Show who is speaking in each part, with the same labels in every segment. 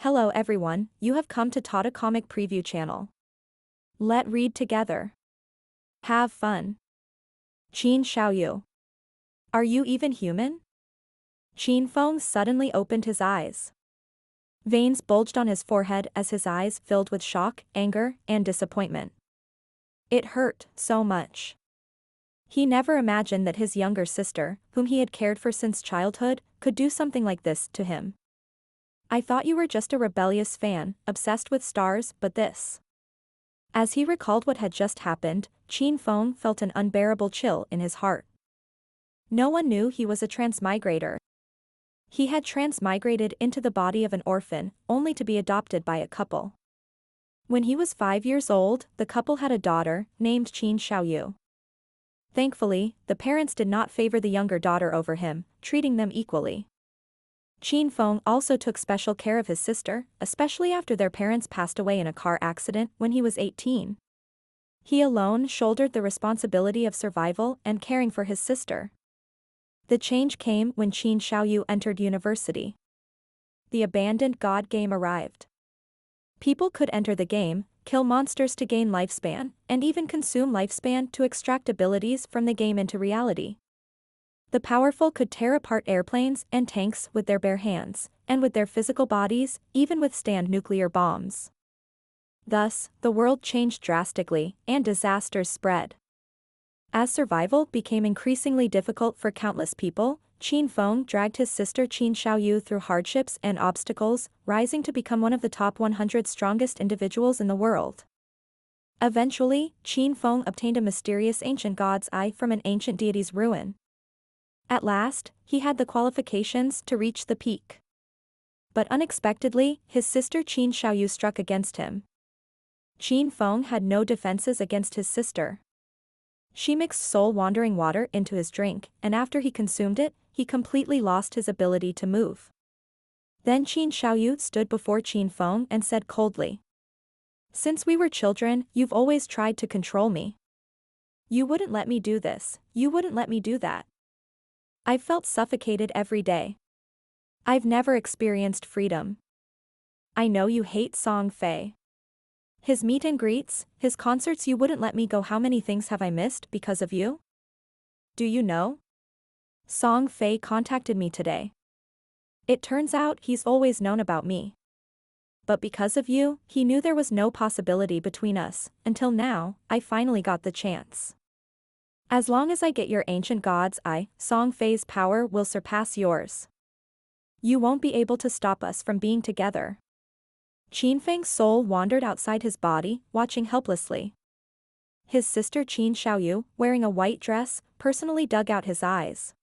Speaker 1: Hello everyone, you have come to Tata Comic Preview channel. Let read together. Have fun. Qin Xiaoyou. Are you even human? Qin Feng suddenly opened his eyes. Veins bulged on his forehead as his eyes filled with shock, anger, and disappointment. It hurt so much. He never imagined that his younger sister, whom he had cared for since childhood, could do something like this to him. I thought you were just a rebellious fan, obsessed with stars, but this. As he recalled what had just happened, Qin Feng felt an unbearable chill in his heart. No one knew he was a transmigrator. He had transmigrated into the body of an orphan, only to be adopted by a couple. When he was 5 years old, the couple had a daughter, named Qin Xiaoyou. Thankfully, the parents did not favor the younger daughter over him, treating them equally. Qin Feng also took special care of his sister, especially after their parents passed away in a car accident when he was 18. He alone shouldered the responsibility of survival and caring for his sister. The change came when Qin Xiaoyou entered university. The abandoned god game arrived. People could enter the game, kill monsters to gain lifespan, and even consume lifespan to extract abilities from the game into reality. The powerful could tear apart airplanes and tanks with their bare hands, and with their physical bodies, even withstand nuclear bombs. Thus, the world changed drastically, and disasters spread. As survival became increasingly difficult for countless people, Qin Feng dragged his sister Qin Xiaoyou through hardships and obstacles, rising to become one of the top 100 strongest individuals in the world. Eventually, Qin Feng obtained a mysterious ancient god's eye from an ancient deity's ruin. At last, he had the qualifications to reach the peak. But unexpectedly, his sister Qin Xiaoyou struck against him. Qin Feng had no defenses against his sister. She mixed soul-wandering water into his drink, and after he consumed it, he completely lost his ability to move. Then Qin Xiaoyou stood before Qin Feng and said coldly, "Since we were children, you've always tried to control me. You wouldn't let me do this, you wouldn't let me do that. I've felt suffocated every day. I've never experienced freedom. I know you hate Song Fei. His meet and greets, his concerts, you wouldn't let me go. How many things have I missed because of you? Do you know? Song Fei contacted me today. It turns out he's always known about me. But because of you, he knew there was no possibility between us. Until now, I finally got the chance. As long as I get your ancient god's eye, Song Fei's power will surpass yours. You won't be able to stop us from being together." Qin Feng's soul wandered outside his body, watching helplessly. His sister Qin Xiaoyou, wearing a white dress, personally dug out his eyes.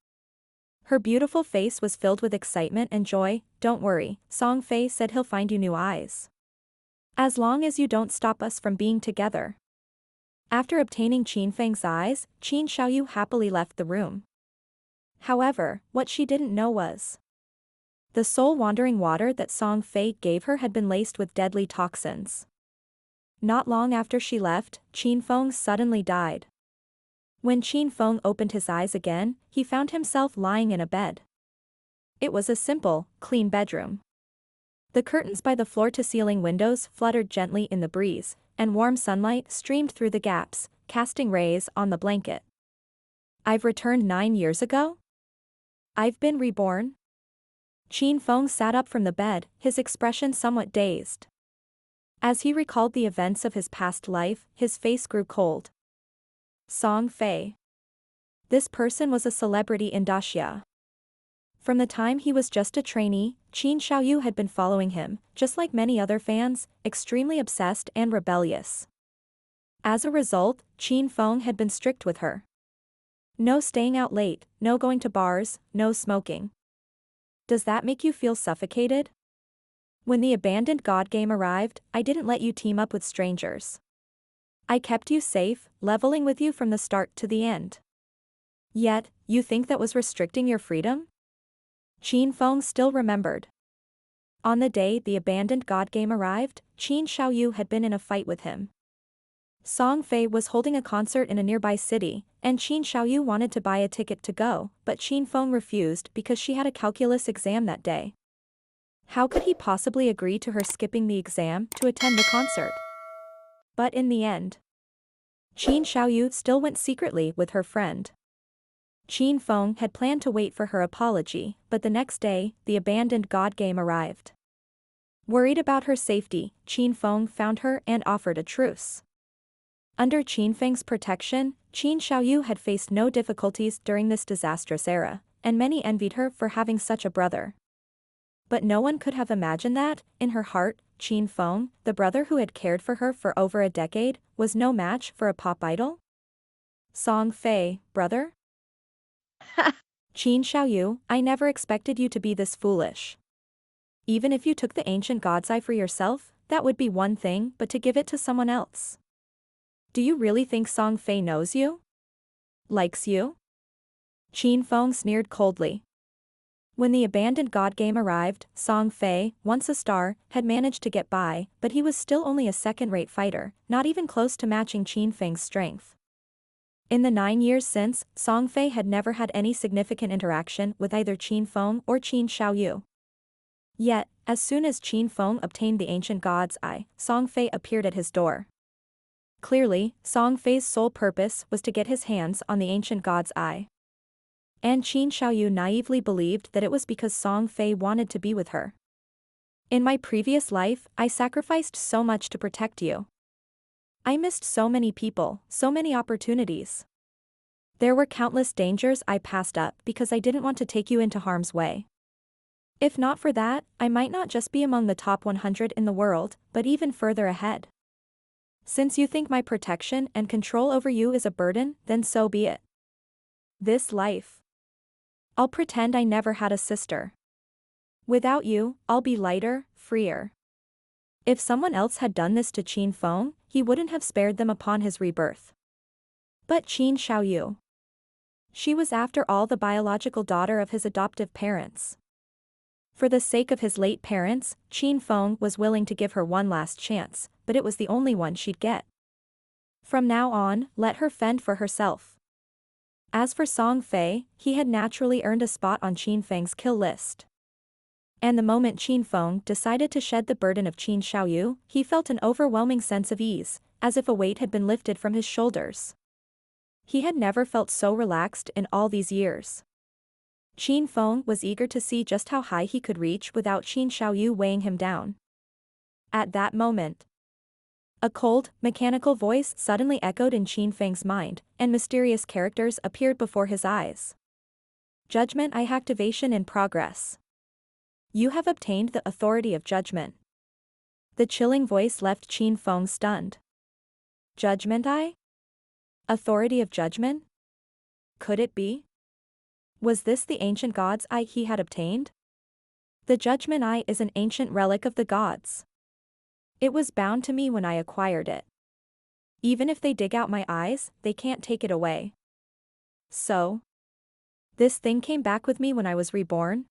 Speaker 1: Her beautiful face was filled with excitement and joy. "Don't worry, Song Fei said he'll find you new eyes. As long as you don't stop us from being together." After obtaining Qin Feng's eyes, Qin Xiaoyou happily left the room. However, what she didn't know was the soul-wandering water that Song Fei gave her had been laced with deadly toxins. Not long after she left, Qin Feng suddenly died. When Qin Feng opened his eyes again, he found himself lying in a bed. It was a simple, clean bedroom. The curtains by the floor-to-ceiling windows fluttered gently in the breeze, and warm sunlight streamed through the gaps, casting rays on the blanket. "I've returned 9 years ago? I've been reborn?" Qin Feng sat up from the bed, his expression somewhat dazed. As he recalled the events of his past life, his face grew cold. Song Fei. This person was a celebrity in Daxia. From the time he was just a trainee, Qin Xiaoyou had been following him, just like many other fans, extremely obsessed and rebellious. As a result, Qin Feng had been strict with her. No staying out late, no going to bars, no smoking. Does that make you feel suffocated? When the abandoned god game arrived, I didn't let you team up with strangers. I kept you safe, leveling with you from the start to the end. Yet, you think that was restricting your freedom? Qin Feng still remembered. On the day the abandoned god game arrived, Qin Xiaoyou had been in a fight with him. Song Fei was holding a concert in a nearby city, and Qin Xiaoyou wanted to buy a ticket to go, but Qin Feng refused because she had a calculus exam that day. How could he possibly agree to her skipping the exam to attend the concert? But in the end, Qin Xiaoyou still went secretly with her friend. Qin Feng had planned to wait for her apology, but the next day, the abandoned god game arrived. Worried about her safety, Qin Feng found her and offered a truce. Under Qin Feng's protection, Qin Xiaoyou had faced no difficulties during this disastrous era, and many envied her for having such a brother. But no one could have imagined that, in her heart, Qin Feng, the brother who had cared for her for over a decade, was no match for a pop idol. Song Fei, brother? Qin Xiaoyou, I never expected you to be this foolish. Even if you took the ancient god's eye for yourself, that would be one thing, but to give it to someone else. Do you really think Song Fei knows you? Likes you? Qin Feng sneered coldly. When the abandoned god game arrived, Song Fei, once a star, had managed to get by, but he was still only a second-rate fighter, not even close to matching Qin Feng's strength. In the 9 years since, Song Fei had never had any significant interaction with either Qin Feng or Qin Xiaoyou. Yet, as soon as Qin Feng obtained the ancient god's eye, Song Fei appeared at his door. Clearly, Song Fei's sole purpose was to get his hands on the ancient god's eye. And Qin Xiaoyou naively believed that it was because Song Fei wanted to be with her. In my previous life, I sacrificed so much to protect you. I missed so many people, so many opportunities. There were countless dangers I passed up because I didn't want to take you into harm's way. If not for that, I might not just be among the top 100 in the world, but even further ahead. Since you think my protection and control over you is a burden, then so be it. This life. I'll pretend I never had a sister. Without you, I'll be lighter, freer. If someone else had done this to Qin Feng, he wouldn't have spared them upon his rebirth. But Qin Xiaoyou. She was after all the biological daughter of his adoptive parents. For the sake of his late parents, Qin Feng was willing to give her one last chance, but it was the only one she'd get. From now on, let her fend for herself. As for Song Fei, he had naturally earned a spot on Qin Feng's kill list. And the moment Qin Feng decided to shed the burden of Qin Xiaoyou, he felt an overwhelming sense of ease, as if a weight had been lifted from his shoulders. He had never felt so relaxed in all these years. Qin Feng was eager to see just how high he could reach without Qin Xiaoyou weighing him down. At that moment, a cold, mechanical voice suddenly echoed in Qin Feng's mind, and mysterious characters appeared before his eyes. Judgment Eye activation in progress. You have obtained the authority of judgment. The chilling voice left Qin Feng stunned. Judgment Eye? Authority of judgment? Could it be? Was this the ancient god's eye he had obtained? The judgment eye is an ancient relic of the gods. It was bound to me when I acquired it. Even if they dig out my eyes, they can't take it away. So, this thing came back with me when I was reborn?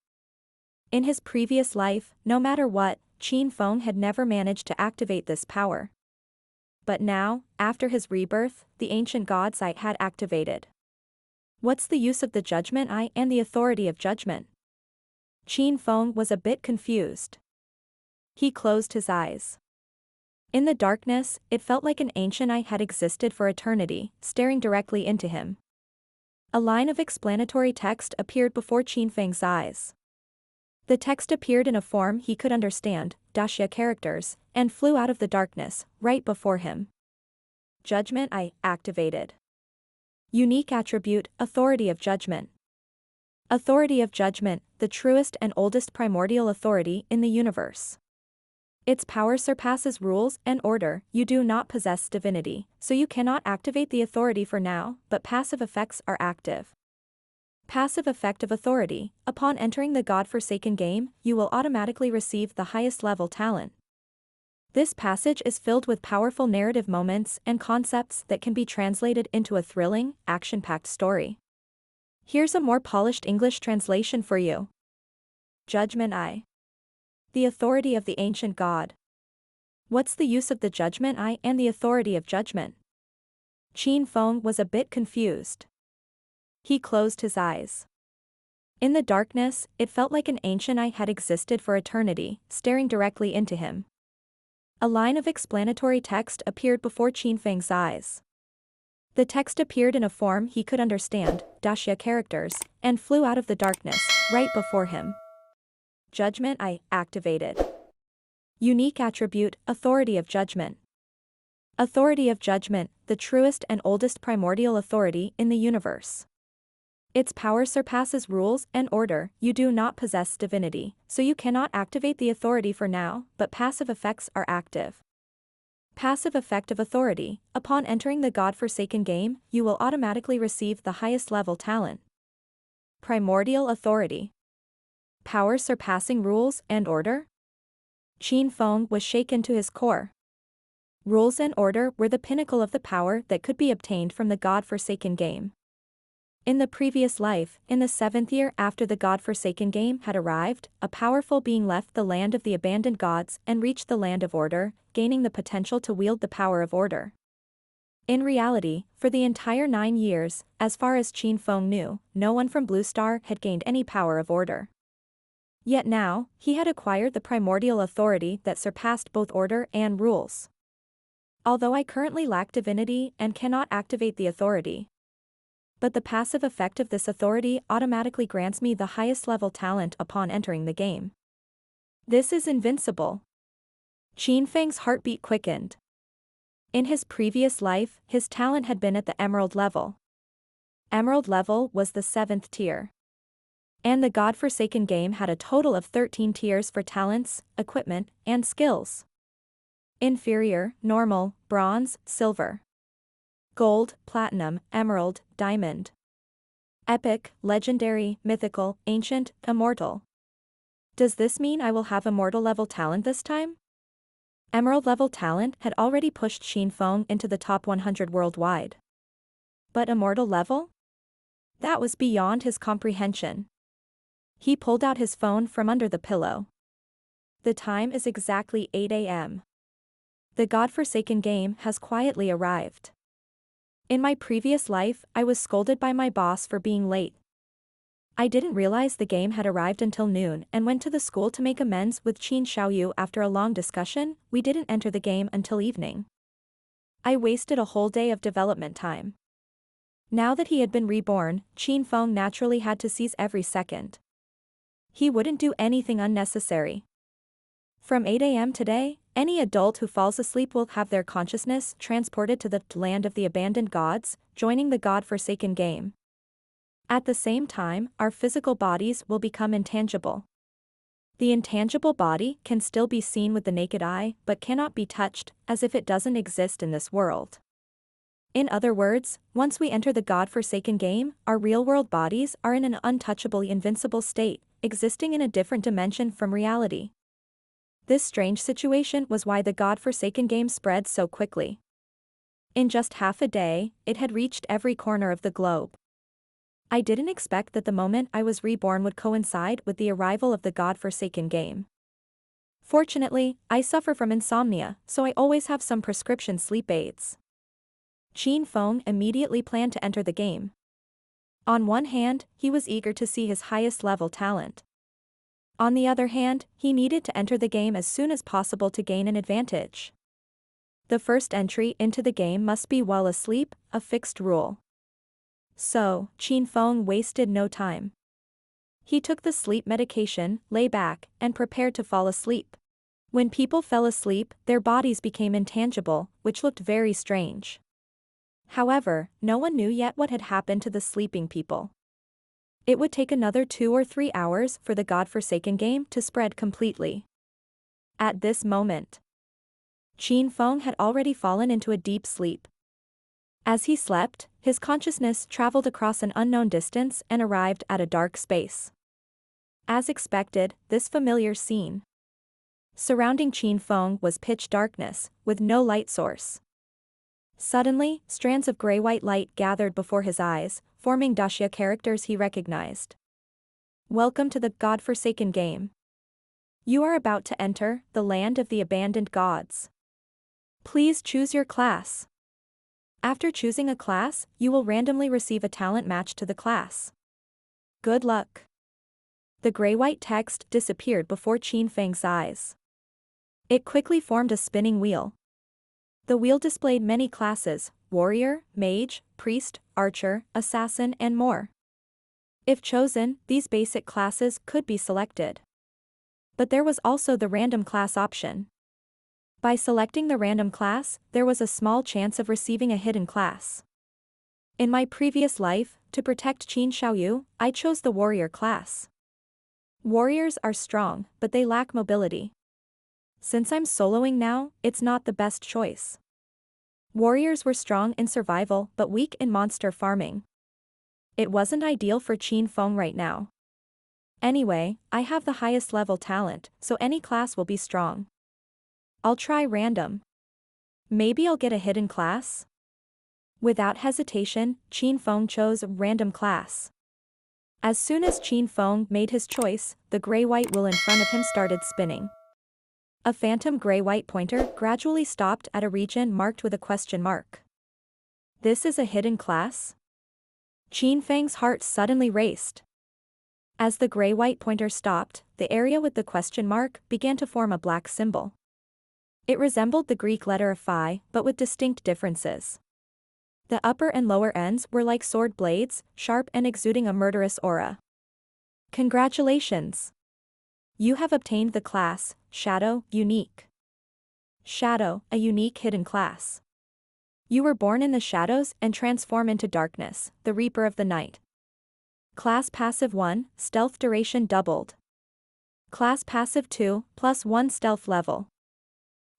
Speaker 1: In his previous life, no matter what, Qin Feng had never managed to activate this power. But now, after his rebirth, the ancient god's eye had activated. What's the use of the judgment eye and the authority of judgment? Qin Feng was a bit confused. He closed his eyes. In the darkness, it felt like an ancient eye had existed for eternity, staring directly into him. A line of explanatory text appeared before Qin Feng's eyes. The text appeared in a form he could understand, Daxia characters, and flew out of the darkness, right before him. Judgment Eye activated. Unique attribute, authority of judgment. Authority of judgment, the truest and oldest primordial authority in the universe. Its power surpasses rules and order. You do not possess divinity, so you cannot activate the authority for now, but passive effects are active. Passive effect of authority, upon entering the God-forsaken game, you will automatically receive the highest level talent. This passage is filled with powerful narrative moments and concepts that can be translated into a thrilling, action-packed story. Here's a more polished English translation for you. Judgment Eye. The authority of the ancient god. What's the use of the judgment eye and the authority of judgment? Qin Feng was a bit confused. He closed his eyes. In the darkness, it felt like an ancient eye had existed for eternity, staring directly into him. A line of explanatory text appeared before Qin Feng's eyes. The text appeared in a form he could understand, Daxia characters, and flew out of the darkness, right before him. Judgment Eye activated. Unique attribute, Authority of Judgment. Authority of Judgment, the truest and oldest primordial authority in the universe. Its power surpasses rules and order. You do not possess divinity, so you cannot activate the authority for now, but passive effects are active. Passive effect of authority: upon entering the God-forsaken game, you will automatically receive the highest level talent. Primordial authority. Power surpassing rules and order? Qin Feng was shaken to his core. Rules and order were the pinnacle of the power that could be obtained from the God-forsaken game. In the previous life, in the 7th year after the God-forsaken game had arrived, a powerful being left the land of the abandoned gods and reached the land of order, gaining the potential to wield the power of order. In reality, for the entire 9 years, as far as Qin Feng knew, no one from Blue Star had gained any power of order. Yet now, he had acquired the primordial authority that surpassed both order and rules. Although I currently lack divinity and cannot activate the authority, but the passive effect of this authority automatically grants me the highest level talent upon entering the game. This is invincible. Qin Feng's heartbeat quickened. In his previous life, his talent had been at the Emerald level. Emerald level was the 7th tier. And the God-forsaken game had a total of 13 tiers for talents, equipment, and skills. Inferior, normal, bronze, silver. Gold, platinum, emerald, diamond. Epic, legendary, mythical, ancient, immortal. Does this mean I will have immortal level talent this time? Emerald level talent had already pushed Qin Feng into the top 100 worldwide. But immortal level? That was beyond his comprehension. He pulled out his phone from under the pillow. The time is exactly 8 a.m. The God-forsaken game has quietly arrived. In my previous life, I was scolded by my boss for being late. I didn't realize the game had arrived until noon and went to the school to make amends with Qin Xiaoyou. After a long discussion, we didn't enter the game until evening. I wasted a whole day of development time. Now that he had been reborn, Qin Feng naturally had to seize every second. He wouldn't do anything unnecessary. From 8 a.m. today, any adult who falls asleep will have their consciousness transported to the land of the abandoned gods, joining the God-forsaken game. At the same time, our physical bodies will become intangible. The intangible body can still be seen with the naked eye but cannot be touched, as if it doesn't exist in this world. In other words, once we enter the God-forsaken game, our real-world bodies are in an untouchably invincible state, existing in a different dimension from reality. This strange situation was why the God-forsaken game spread so quickly. In just half a day, it had reached every corner of the globe. I didn't expect that the moment I was reborn would coincide with the arrival of the God-forsaken game. Fortunately, I suffer from insomnia, so I always have some prescription sleep aids. Qin Feng immediately planned to enter the game. On one hand, he was eager to see his highest level talent. On the other hand, he needed to enter the game as soon as possible to gain an advantage. The first entry into the game must be while asleep, a fixed rule. So, Qin Feng wasted no time. He took the sleep medication, lay back, and prepared to fall asleep. When people fell asleep, their bodies became intangible, which looked very strange. However, no one knew yet what had happened to the sleeping people. It would take another 2 or 3 hours for the God-forsaken game to spread completely. At this moment, Qin Feng had already fallen into a deep sleep. As he slept, his consciousness traveled across an unknown distance and arrived at a dark space. As expected, this familiar scene surrounding Qin Feng was pitch darkness, with no light source. Suddenly, strands of gray-white light gathered before his eyes, forming Daxia characters he recognized. Welcome to the God-forsaken game. You are about to enter the land of the abandoned gods. Please choose your class. After choosing a class, you will randomly receive a talent matched to the class. Good luck. The gray-white text disappeared before Qin Feng's eyes. It quickly formed a spinning wheel. The wheel displayed many classes: warrior, mage, priest, archer, assassin, and more. If chosen, these basic classes could be selected. But there was also the random class option. By selecting the random class, there was a small chance of receiving a hidden class. In my previous life, to protect Qin Xiaoyou, I chose the warrior class. Warriors are strong, but they lack mobility. Since I'm soloing now, it's not the best choice. Warriors were strong in survival but weak in monster farming. It wasn't ideal for Qin Feng right now. Anyway, I have the highest level talent, so any class will be strong. I'll try random. Maybe I'll get a hidden class? Without hesitation, Qin Feng chose random class. As soon as Qin Feng made his choice, the gray-white wheel in front of him started spinning. A phantom gray-white pointer gradually stopped at a region marked with a question mark. This is a hidden class? Qin Feng's heart suddenly raced. As the gray-white pointer stopped, the area with the question mark began to form a black symbol. It resembled the Greek letter phi, but with distinct differences. The upper and lower ends were like sword blades, sharp and exuding a murderous aura. Congratulations! You have obtained the class, Shadow, Unique. Shadow, a unique hidden class. You were born in the shadows and transform into darkness, the Reaper of the Night. Class Passive 1, Stealth Duration doubled. Class Passive 2, +1 stealth level.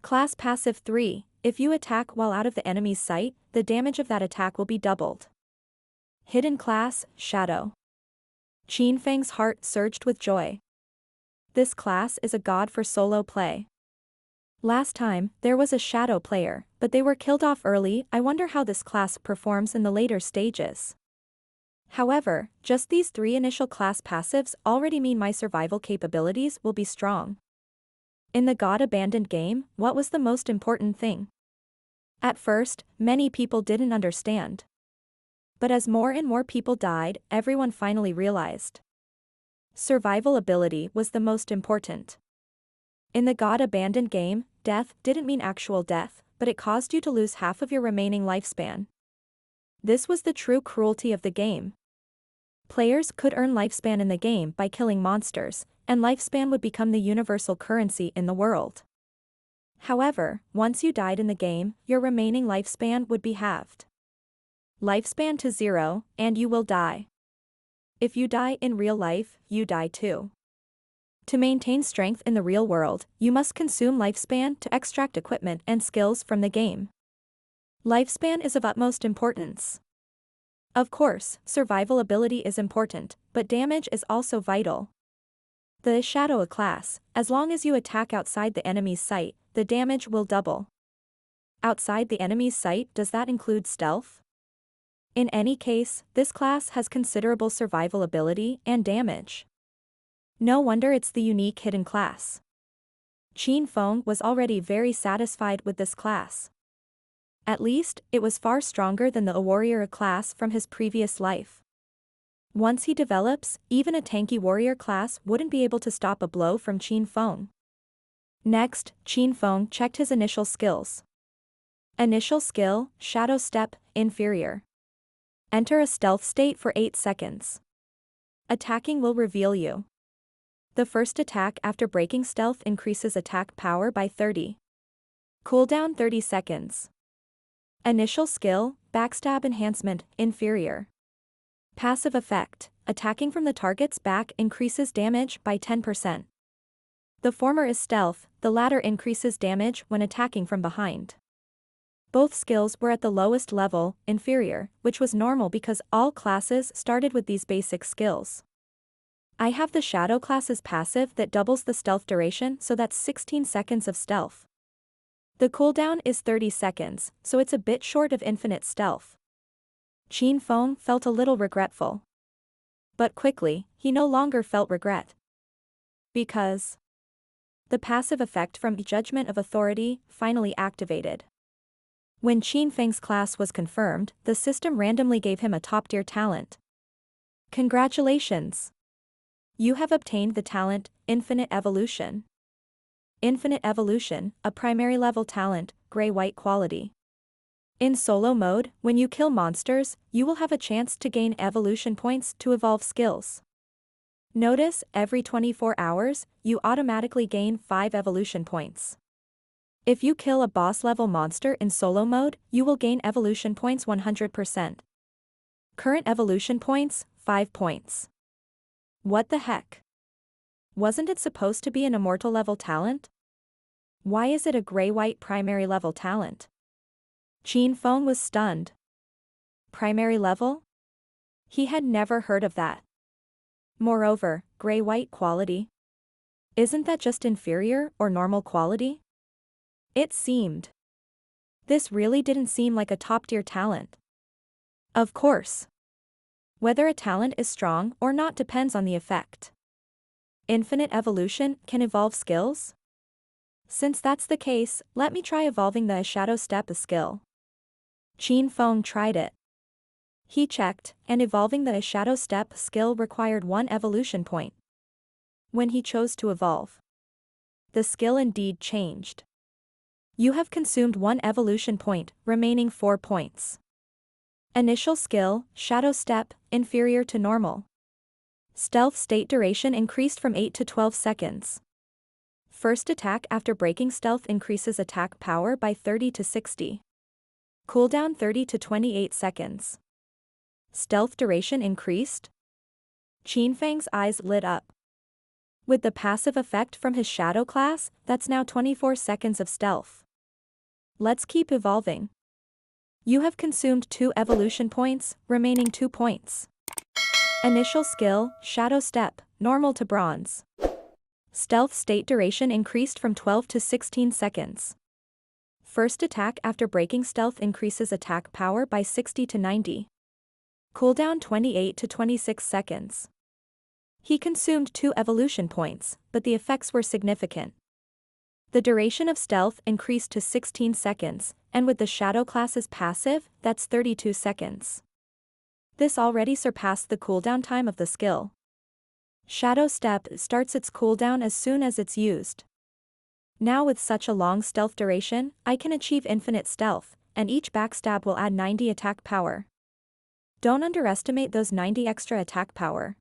Speaker 1: Class Passive 3, if you attack while out of the enemy's sight, the damage of that attack will be doubled. Hidden Class, Shadow. Qin Feng's heart surged with joy. This class is a god for solo play. Last time, there was a shadow player, but they were killed off early. I wonder how this class performs in the later stages. However, just these 3 initial class passives already mean my survival capabilities will be strong. In the God-abandoned game, what was the most important thing? At first, many people didn't understand. But as more and more people died, everyone finally realized. Survival ability was the most important. In the God-abandoned game, death didn't mean actual death, but it caused you to lose half of your remaining lifespan. This was the true cruelty of the game. Players could earn lifespan in the game by killing monsters, and lifespan would become the universal currency in the world. However, once you died in the game, your remaining lifespan would be halved. Lifespan to 0, and you will die. If you die in real life, you die too. To maintain strength in the real world, you must consume lifespan to extract equipment and skills from the game. Lifespan is of utmost importance. Of course, survival ability is important, but damage is also vital. The Shadow class, as long as you attack outside the enemy's sight, the damage will double. Outside the enemy's sight, does that include stealth? In any case, this class has considerable survival ability and damage. No wonder it's the unique hidden class. Qin Feng was already very satisfied with this class. At least, it was far stronger than the warrior class from his previous life. Once he develops, even a tanky warrior class wouldn't be able to stop a blow from Qin Feng. Next, Qin Feng checked his initial skills. Initial skill, Shadow Step, Inferior. Enter a stealth state for 8 seconds. Attacking will reveal you. The first attack after breaking stealth increases attack power by 30. Cooldown 30 seconds. Initial skill, Backstab Enhancement, Inferior. Passive effect, attacking from the target's back increases damage by 10%. The former is stealth, the latter increases damage when attacking from behind. Both skills were at the lowest level, Inferior, which was normal because all classes started with these basic skills. I have the Shadow class's passive that doubles the stealth duration, so that's 16 seconds of stealth. The cooldown is 30 seconds, so it's a bit short of infinite stealth. Qin Feng felt a little regretful. But quickly, he no longer felt regret. Because the passive effect from Judgment of Authority finally activated. When Qin Feng's class was confirmed, the system randomly gave him a top-tier talent. Congratulations! You have obtained the talent, Infinite Evolution. Infinite Evolution, a primary level talent, gray-white quality. In solo mode, when you kill monsters, you will have a chance to gain evolution points to evolve skills. Notice, every 24 hours, you automatically gain 5 evolution points. If you kill a boss-level monster in solo mode, you will gain evolution points 100%. Current evolution points, 5 points. What the heck? Wasn't it supposed to be an immortal level talent? Why is it a gray-white primary level talent? Qin Feng was stunned. Primary level? He had never heard of that. Moreover, gray-white quality? Isn't that just inferior or normal quality? It seemed. This really didn't seem like a top-tier talent. Of course. Whether a talent is strong or not depends on the effect. Infinite Evolution can evolve skills? Since that's the case, let me try evolving the Shadow Step skill. Qin Feng tried it. He checked, and evolving the Shadow Step skill required 1 evolution point. When he chose to evolve, the skill indeed changed. You have consumed 1 evolution point, remaining 4 points. Initial skill, Shadow Step, inferior to normal. Stealth state duration increased from 8 to 12 seconds. First attack after breaking stealth increases attack power by 30 to 60. Cooldown 30 to 28 seconds. Stealth duration increased? Qin Feng's eyes lit up. With the passive effect from his shadow class, that's now 24 seconds of stealth. Let's keep evolving. You have consumed 2 evolution points, remaining 2 points. Initial skill, Shadow Step, normal to bronze. Stealth state duration increased from 12 to 16 seconds. First attack after breaking stealth increases attack power by 60 to 90. Cooldown 28 to 26 seconds. He consumed 2 evolution points, but the effects were significant. The duration of stealth increased to 16 seconds, and with the shadow class's passive, that's 32 seconds. This already surpassed the cooldown time of the skill. Shadow Step starts its cooldown as soon as it's used. Now with such a long stealth duration, I can achieve infinite stealth, and each backstab will add 90 attack power. Don't underestimate those 90 extra attack power.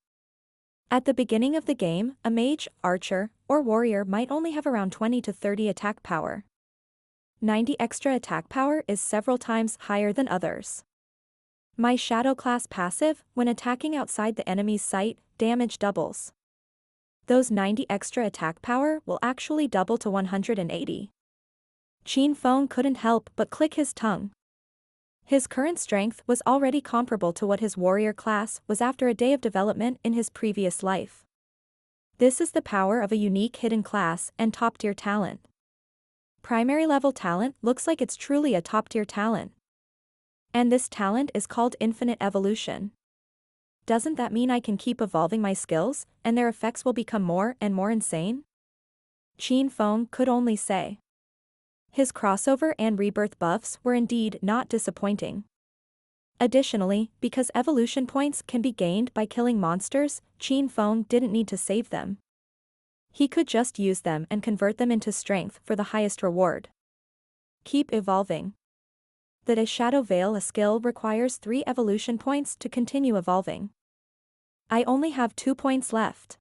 Speaker 1: At the beginning of the game, a mage, archer, or warrior might only have around 20 to 30 attack power. 90 extra attack power is several times higher than others. My shadow class passive, when attacking outside the enemy's sight, damage doubles. Those 90 extra attack power will actually double to 180. Qin Feng couldn't help but click his tongue. His current strength was already comparable to what his warrior class was after a day of development in his previous life. This is the power of a unique hidden class and top-tier talent. Primary level talent looks like it's truly a top-tier talent. And this talent is called Infinite Evolution. Doesn't that mean I can keep evolving my skills, and their effects will become more and more insane? Qin Feng could only say. His crossover and rebirth buffs were indeed not disappointing. Additionally, because evolution points can be gained by killing monsters, Qin Feng didn't need to save them. He could just use them and convert them into strength for the highest reward. Keep evolving. The Shadow Veil skill requires 3 evolution points to continue evolving. I only have 2 points left.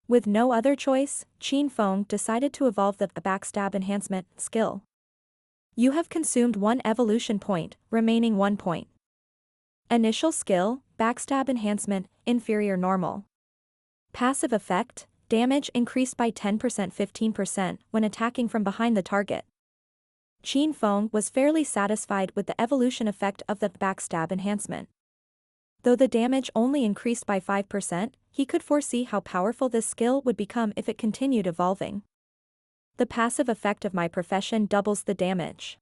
Speaker 1: With no other choice, Qin Feng decided to evolve the Backstab Enhancement skill. You have consumed 1 evolution point, remaining 1 point. Initial skill, Backstab Enhancement, inferior normal. Passive effect, damage increased by 10% 15% when attacking from behind the target. Qin Feng was fairly satisfied with the evolution effect of the Backstab Enhancement. Though the damage only increased by 5%, he could foresee how powerful this skill would become if it continued evolving. The passive effect of my profession doubles the damage.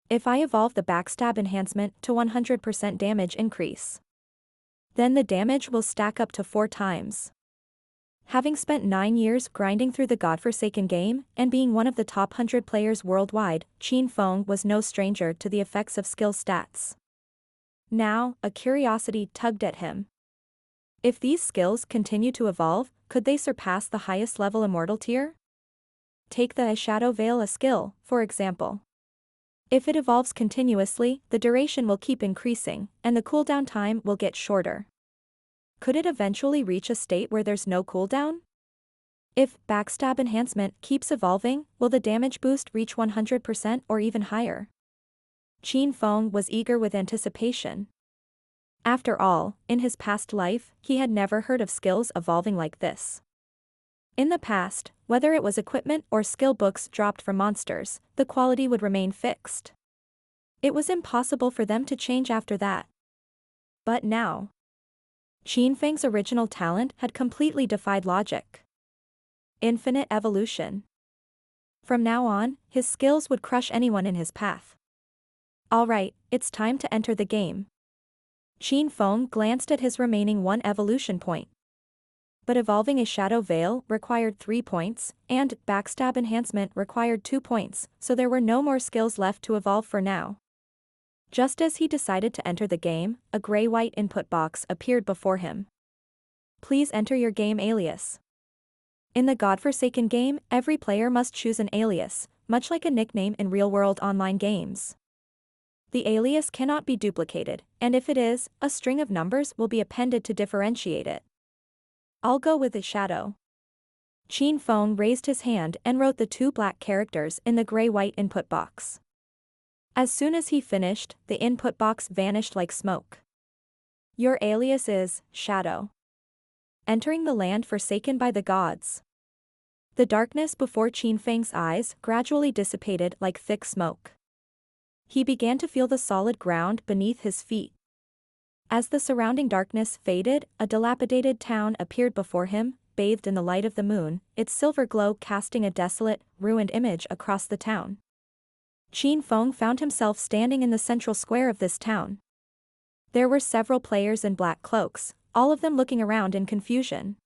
Speaker 1: If I evolve the Backstab Enhancement to 100% damage increase, then the damage will stack up to 4 times. Having spent 9 years grinding through the godforsaken game and being one of the top 100 players worldwide, Qin Feng was no stranger to the effects of skill stats. Now, a curiosity tugged at him. If these skills continue to evolve, could they surpass the highest level immortal tier? Take the Shadow Veil skill, for example. If it evolves continuously, the duration will keep increasing, and the cooldown time will get shorter. Could it eventually reach a state where there's no cooldown? If Backstab Enhancement keeps evolving, will the damage boost reach 100% or even higher? Qin Feng was eager with anticipation. After all, in his past life, he had never heard of skills evolving like this. In the past, whether it was equipment or skill books dropped from monsters, the quality would remain fixed. It was impossible for them to change after that. But now, Qin Feng's original talent had completely defied logic. Infinite evolution. From now on, his skills would crush anyone in his path. Alright, it's time to enter the game. Qin Feng glanced at his remaining 1 evolution point. But evolving a Shadow Veil required 3 points, and Backstab Enhancement required 2 points, so there were no more skills left to evolve for now. Just as he decided to enter the game, a gray-white input box appeared before him. Please enter your game alias. In the godforsaken game, every player must choose an alias, much like a nickname in real-world online games. The alias cannot be duplicated, and if it is, a string of numbers will be appended to differentiate it. I'll go with the Shadow. Qin Feng raised his hand and wrote the 2 black characters in the gray-white input box. As soon as he finished, the input box vanished like smoke. Your alias is Shadow. Entering the land forsaken by the gods. The darkness before Qin Feng's eyes gradually dissipated like thick smoke. He began to feel the solid ground beneath his feet. As the surrounding darkness faded, a dilapidated town appeared before him, bathed in the light of the moon, its silver glow casting a desolate, ruined image across the town. Qin Feng found himself standing in the central square of this town. There were several players in black cloaks, all of them looking around in confusion.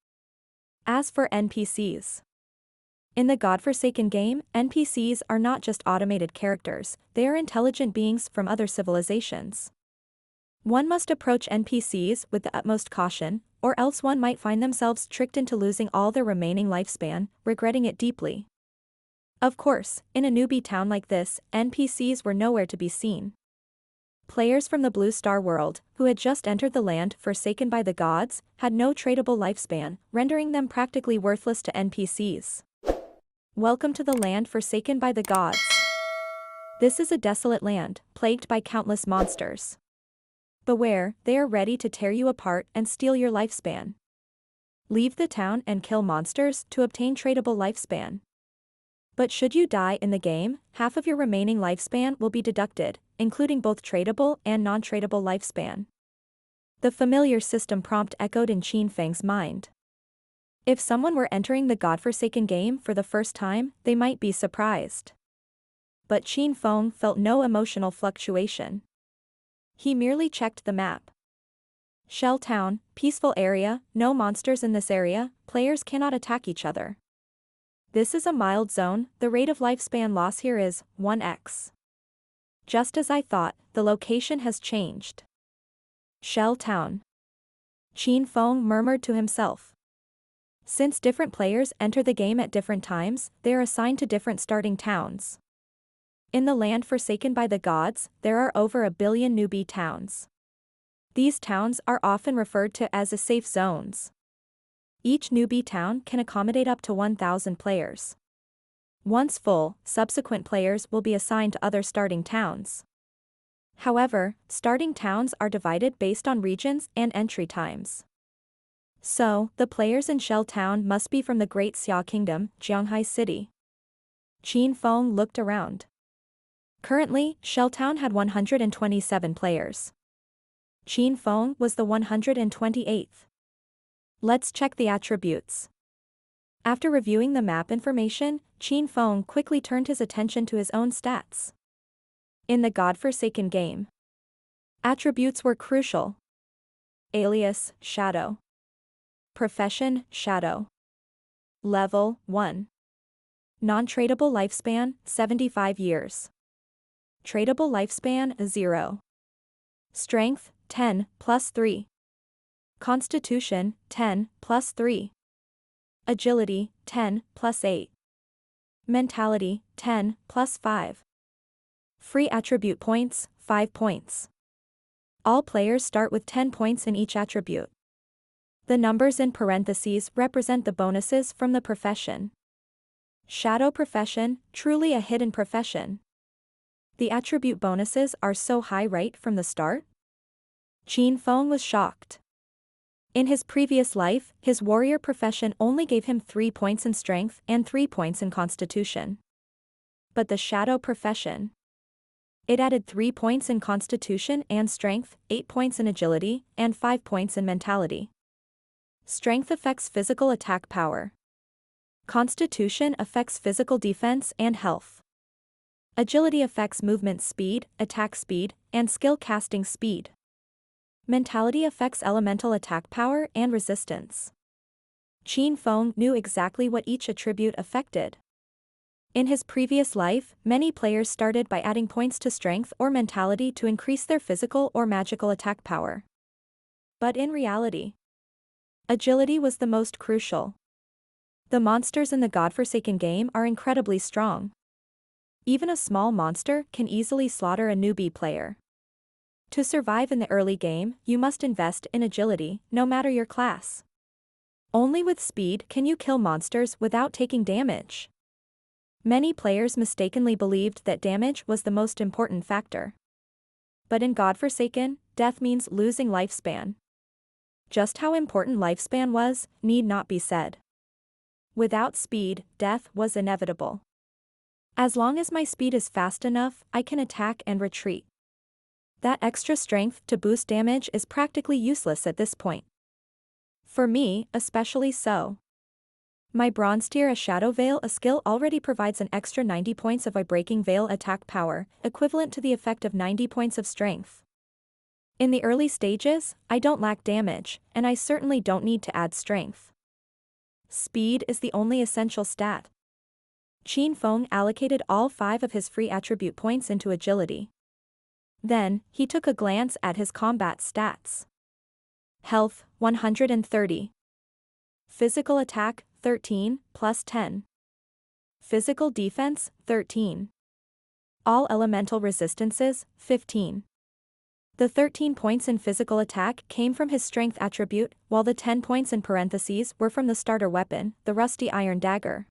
Speaker 1: As for NPCs. In the godforsaken game, NPCs are not just automated characters, they are intelligent beings from other civilizations. One must approach NPCs with the utmost caution, or else one might find themselves tricked into losing all their remaining lifespan, regretting it deeply. Of course, in a newbie town like this, NPCs were nowhere to be seen. Players from the Blue Star world, who had just entered the land forsaken by the gods, had no tradable lifespan, rendering them practically worthless to NPCs. Welcome to the land forsaken by the gods. This is a desolate land, plagued by countless monsters. Beware, they are ready to tear you apart and steal your lifespan. Leave the town and kill monsters to obtain tradable lifespan. But should you die in the game, half of your remaining lifespan will be deducted, including both tradable and non-tradable lifespan. The familiar system prompt echoed in Qin Feng's mind. If someone were entering the godforsaken game for the first time, they might be surprised. But Qin Feng felt no emotional fluctuation. He merely checked the map. Shell Town, peaceful area, no monsters in this area, players cannot attack each other. This is a mild zone, the rate of lifespan loss here is 1x. Just as I thought, the location has changed. Shell Town. Qin Feng murmured to himself. Since different players enter the game at different times, they are assigned to different starting towns. In the land forsaken by the gods, there are over 1 billion newbie towns. These towns are often referred to as the safe zones. Each newbie town can accommodate up to 1,000 players. Once full, subsequent players will be assigned to other starting towns. However, starting towns are divided based on regions and entry times. So, the players in Shell Town must be from the Great Xia Kingdom, Jianghai City. Qin Feng looked around. Currently, Shell Town had 127 players. Qin Feng was the 128th. Let's check the attributes. After reviewing the map information, Qin Feng quickly turned his attention to his own stats. In the godforsaken game, attributes were crucial. Alias, Shadow. Profession, Shadow. Level, 1. Non-tradable lifespan, 75 years. Tradable lifespan, 0. Strength, 10, plus 3. Constitution, 10, plus 3. Agility, 10, plus 8. Mentality, 10, plus 5. Free attribute points, 5 points. All players start with 10 points in each attribute. The numbers in parentheses represent the bonuses from the profession. Shadow profession, truly a hidden profession. The attribute bonuses are so high right from the start? Qin Feng was shocked. In his previous life, his warrior profession only gave him 3 points in strength and 3 points in constitution. But the shadow profession. It added 3 points in constitution and strength, 8 points in agility, and 5 points in mentality. Strength affects physical attack power. Constitution affects physical defense and health. Agility affects movement speed, attack speed, and skill casting speed. Mentality affects elemental attack power and resistance. Qin Feng knew exactly what each attribute affected. In his previous life, many players started by adding points to strength or mentality to increase their physical or magical attack power. But in reality, agility was the most crucial. The monsters in the godforsaken game are incredibly strong. Even a small monster can easily slaughter a newbie player. To survive in the early game, you must invest in agility, no matter your class. Only with speed can you kill monsters without taking damage. Many players mistakenly believed that damage was the most important factor. But in Godforsaken, death means losing lifespan. Just how important lifespan was, need not be said. Without speed, death was inevitable. As long as my speed is fast enough, I can attack and retreat. That extra strength to boost damage is practically useless at this point. For me, especially so. My Bronze Tier a Shadow Veil a skill already provides an extra 90 points of a Breaking Veil attack power, equivalent to the effect of 90 points of strength. In the early stages, I don't lack damage, and I certainly don't need to add strength. Speed is the only essential stat. Qin Feng allocated all 5 of his free attribute points into agility. Then, he took a glance at his combat stats. Health, 130. Physical attack, 13, plus 10. Physical defense, 13. All elemental resistances, 15. The 13 points in physical attack came from his strength attribute, while the 10 points in parentheses were from the starter weapon, the rusty iron dagger.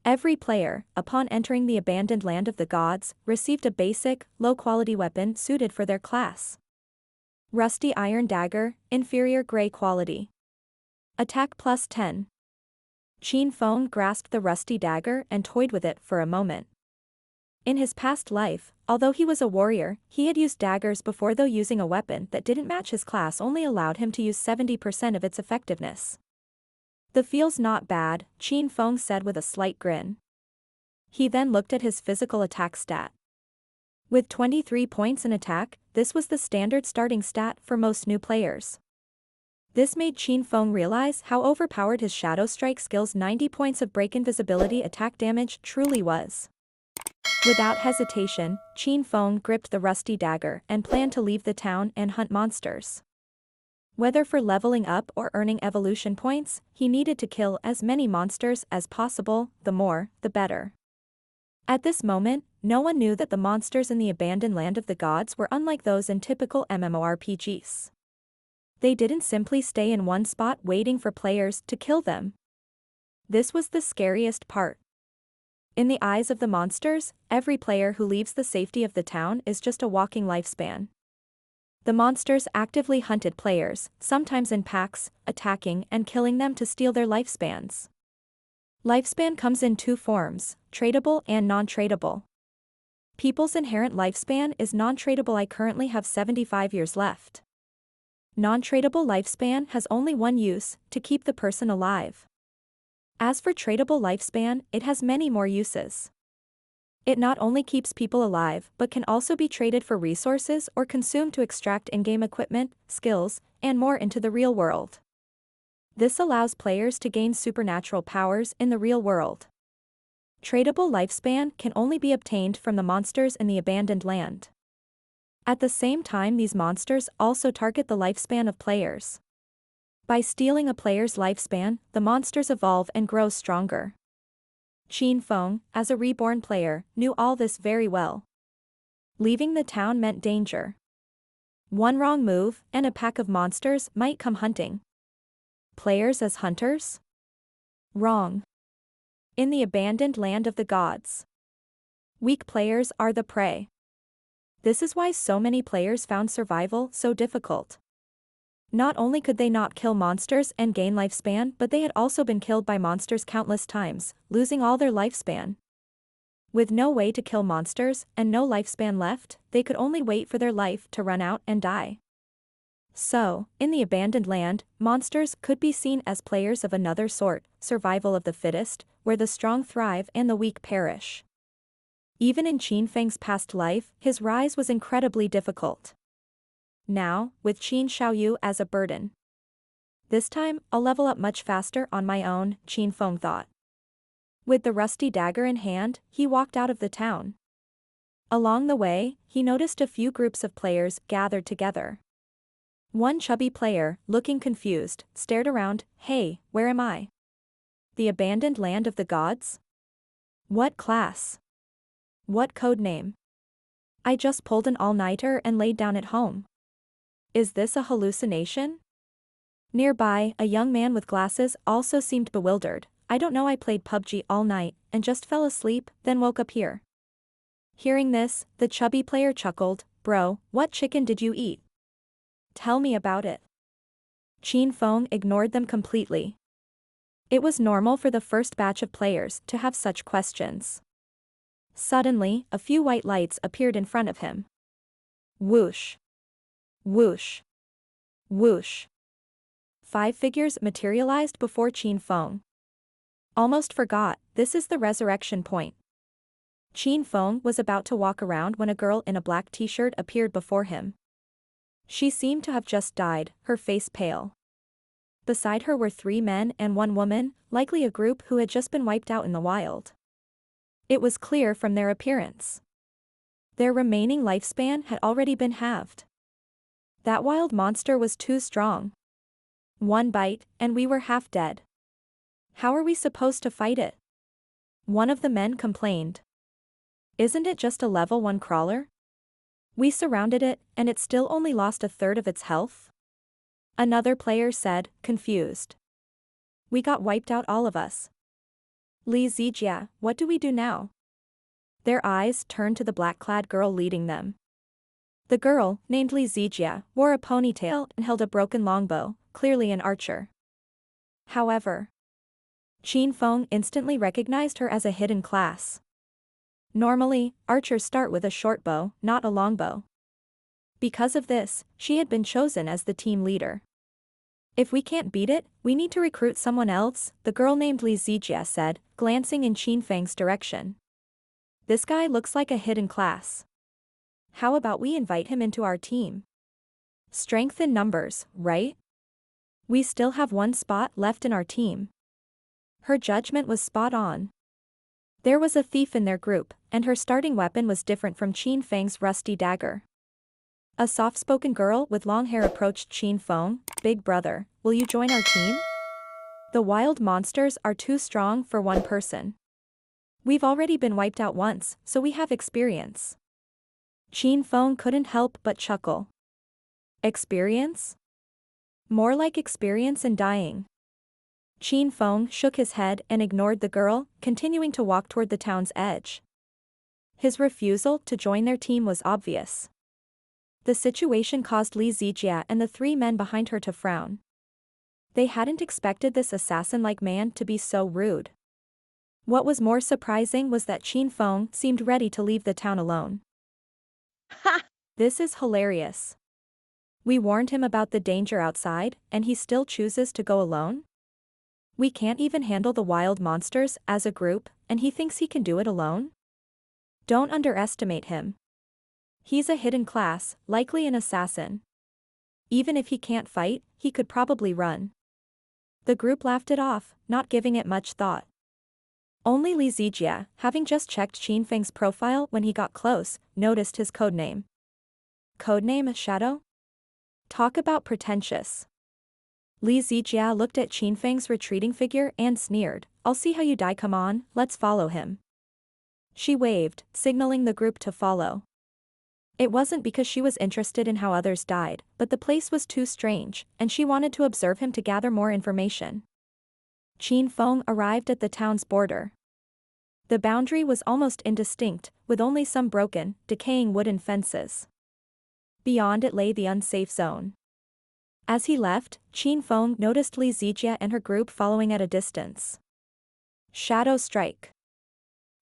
Speaker 1: Every player, upon entering the abandoned land of the gods, received a basic, low-quality weapon suited for their class. Rusty iron dagger, inferior gray quality. Attack plus 10. Qin Feng grasped the rusty dagger and toyed with it for a moment. In his past life, although he was a warrior, he had used daggers before, though using a weapon that didn't match his class only allowed him to use 70% of its effectiveness. The feels not bad, Qin Feng said with a slight grin. He then looked at his physical attack stat. With 23 points in attack, this was the standard starting stat for most new players. This made Qin Feng realize how overpowered his Shadow Strike skill's 90 points of break invisibility attack damage truly was. Without hesitation, Qin Feng gripped the rusty dagger and planned to leave the town and hunt monsters. Whether for leveling up or earning evolution points, he needed to kill as many monsters as possible, the more, the better. At this moment, no one knew that the monsters in the abandoned land of the gods were unlike those in typical MMORPGs. They didn't simply stay in one spot waiting for players to kill them. This was the scariest part. In the eyes of the monsters, every player who leaves the safety of the town is just a walking lifespan. The monsters actively hunted players, sometimes in packs, attacking and killing them to steal their lifespans. Lifespan comes in 2 forms, tradable and non-tradable. People's inherent lifespan is non-tradable. I currently have 75 years left. Non-tradable lifespan has only one use, to keep the person alive. As for tradable lifespan, it has many more uses. It not only keeps people alive but can also be traded for resources or consumed to extract in-game equipment, skills, and more into the real world. This allows players to gain supernatural powers in the real world. Tradable lifespan can only be obtained from the monsters in the abandoned land. At the same time, these monsters also target the lifespan of players. By stealing a player's lifespan, the monsters evolve and grow stronger. Qin Feng, as a reborn player, knew all this very well. Leaving the town meant danger. One wrong move, and a pack of monsters might come hunting. Players as hunters? Wrong. In the abandoned land of the gods, weak players are the prey. This is why so many players found survival so difficult. Not only could they not kill monsters and gain lifespan, but they had also been killed by monsters countless times, losing all their lifespan. With no way to kill monsters and no lifespan left, they could only wait for their life to run out and die. So, in the abandoned land, monsters could be seen as players of another sort, survival of the fittest, where the strong thrive and the weak perish. Even in Qin Feng's past life, his rise was incredibly difficult. Now, with Qin Xiaoyou as a burden. This time, I'll level up much faster on my own, Qin Feng thought. With the rusty dagger in hand, he walked out of the town. Along the way, he noticed a few groups of players gathered together. One chubby player, looking confused, stared around. Hey, where am I? The abandoned land of the gods? What class? What code name? I just pulled an all-nighter and laid down at home. Is this a hallucination? Nearby, a young man with glasses also seemed bewildered. I don't know, I played PUBG all night and just fell asleep, then woke up here. Hearing this, the chubby player chuckled. Bro, what chicken did you eat? Tell me about it. Qin Feng ignored them completely. It was normal for the first batch of players to have such questions. Suddenly, a few white lights appeared in front of him. Whoosh. Whoosh. Whoosh. 5 figures materialized before Qin Feng. Almost forgot, this is the resurrection point. Qin Feng was about to walk around when a girl in a black t-shirt appeared before him. She seemed to have just died, her face pale. Beside her were 3 men and 1 woman, likely a group who had just been wiped out in the wild. It was clear from their appearance. Their remaining lifespan had already been halved. That wild monster was too strong. 1 bite, and we were half dead. How are we supposed to fight it? One of the men complained. Isn't it just a level 1 crawler? We surrounded it, and it still only lost 1/3 of its health? Another player said, confused. We got wiped out, all of us. Li Zijia, what do we do now? Their eyes turned to the black-clad girl leading them. The girl, named Li Zijia, wore a ponytail and held a broken longbow, clearly an archer. However, Qin Feng instantly recognized her as a hidden class. Normally, archers start with a short bow, not a longbow. Because of this, she had been chosen as the team leader. If we can't beat it, we need to recruit someone else, the girl named Li Zijia said, glancing in Qin Feng's direction. This guy looks like a hidden class. How about we invite him into our team? Strength in numbers, right? We still have 1 spot left in our team. Her judgment was spot on. There was a thief in their group, and her starting weapon was different from Qin Feng's rusty dagger. A soft-spoken girl with long hair approached Qin Feng. Big brother, will you join our team? The wild monsters are too strong for 1 person. We've already been wiped out once, so we have experience. Qin Feng couldn't help but chuckle. Experience? More like experience in dying. Qin Feng shook his head and ignored the girl, continuing to walk toward the town's edge. His refusal to join their team was obvious. The situation caused Li Zijia and the 3 men behind her to frown. They hadn't expected this assassin-like man to be so rude. What was more surprising was that Qin Feng seemed ready to leave the town alone. Ha! This is hilarious. We warned him about the danger outside, and he still chooses to go alone? We can't even handle the wild monsters as a group, and he thinks he can do it alone? Don't underestimate him. He's a hidden class, likely an assassin. Even if he can't fight, he could probably run. The group laughed it off, not giving it much thought. Only Li Zijia, having just checked Qin Feng's profile when he got close, noticed his codename. Codename Shadow? Talk about pretentious. Li Zijia looked at Qin Feng's retreating figure and sneered, "I'll see how you die, come on, let's follow him." She waved, signaling the group to follow. It wasn't because she was interested in how others died, but the place was too strange, and she wanted to observe him to gather more information. Qin Feng arrived at the town's border. The boundary was almost indistinct, with only some broken, decaying wooden fences. Beyond it lay the unsafe zone. As he left, Qin Feng noticed Li Zijia and her group following at a distance. Shadow Strike.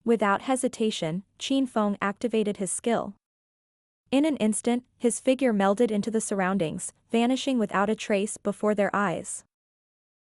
Speaker 1: Without hesitation, Qin Feng activated his skill. In an instant, his figure melded into the surroundings, vanishing without a trace before their eyes.